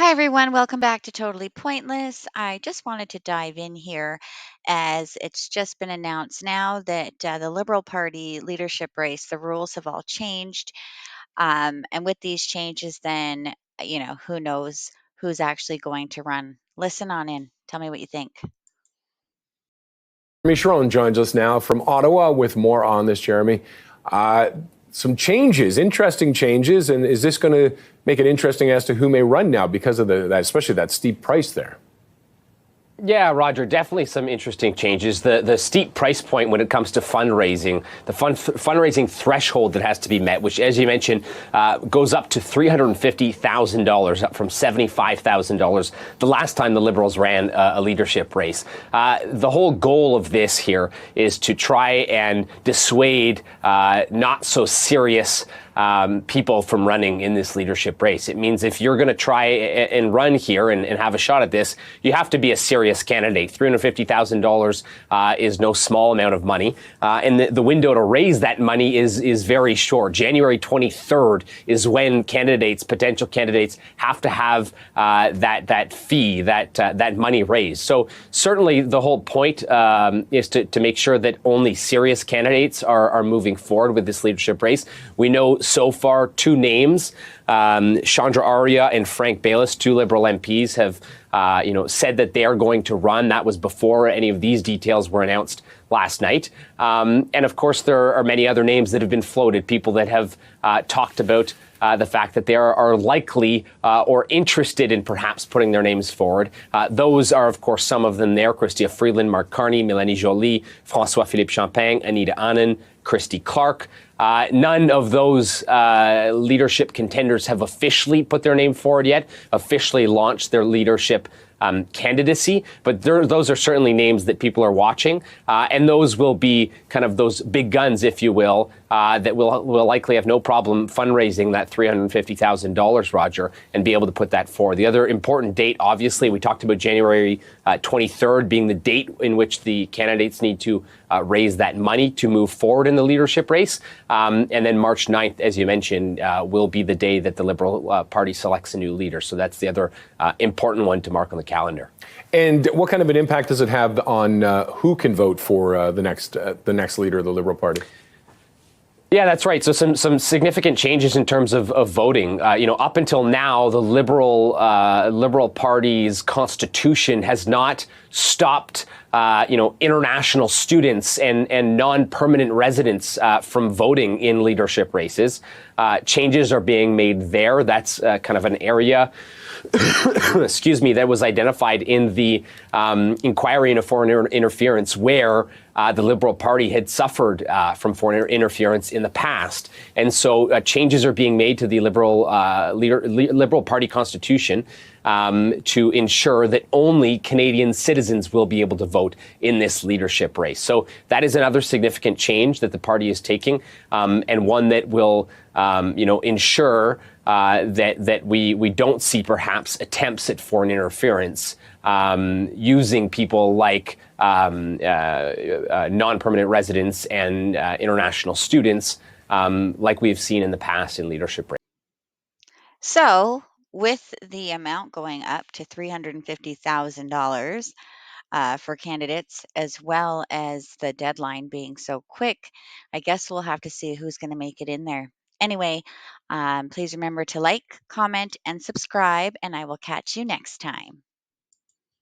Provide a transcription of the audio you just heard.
Hi, everyone. Welcome back to Totally Pointless. I just wanted to dive in here as it's just been announced now that the Liberal Party leadership race, the rules have all changed. And with these changes, then, who knows who's actually going to run. Listen on in. Tell me what you think. Jeremy Sharon joins us now from Ottawa with more on this, Jeremy. Some changes, interesting changes, and is this going to make it interesting as to who may run now because of that, especially that steep price there? Yeah, Roger, definitely some interesting changes. The steep price point when it comes to fundraising, the fundraising threshold that has to be met, which, as you mentioned, goes up to $350,000, up from $75,000 the last time the Liberals ran a leadership race. The whole goal of this here is to try and dissuade not so serious people from running in this leadership race. It means if you're going to try and run here and have a shot at this, you have to be a serious candidate. $350,000 is no small amount of money, and the window to raise that money is very short. January 23rd is when potential candidates, have to have that fee, that money raised. So certainly the whole point is to make sure that only serious candidates are moving forward with this leadership race. We know so far two names, Chandra Arya and Frank Baylis, two Liberal MPs, have said that they are going to run. That was before any of these details were announced last night. And of course, there are many other names that have been floated, people that have talked about the fact that they are likely or interested in perhaps putting their names forward. Those are, of course, some of them there: Chrystia Freeland, Mark Carney, Mélanie Joly, François-Philippe Champagne, Anita Anand, Christy Clark. None of those leadership contenders have officially put their name forward yet, officially launched their leadership candidacy, but those are certainly names that people are watching, and those will be kind of those big guns, if you will, that will likely have no problem fundraising that $350,000, Roger, and be able to put that forward. The other important date, obviously, we talked about January 23rd being the date in which the candidates need to raise that money to move forward in the leadership race. And then March 9th, as you mentioned, will be the day that the Liberal Party selects a new leader. So that's the other important one to mark on the calendar. And what kind of an impact does it have on who can vote for the next leader of the Liberal Party? Yeah, that's right. So some significant changes in terms of voting. Up until now, the Liberal Party's constitution has not stopped international students and non-permanent residents from voting in leadership races. Changes are being made there. That's kind of an area excuse me, that was identified in the inquiry into foreign interference, where the Liberal Party had suffered from foreign interference in the past. And so changes are being made to the Liberal Party constitution to ensure that only Canadian citizens will be able to vote in this leadership race. So that is another significant change that the party is taking, and one that will ensure that we don't see perhaps attempts at foreign interference using people like non-permanent residents and international students, like we've seen in the past in leadership races. So, with the amount going up to $350,000 for candidates, as well as the deadline being so quick, I guess we'll have to see who's going to make it in there. Anyway, please remember to like, comment, and subscribe, and I will catch you next time.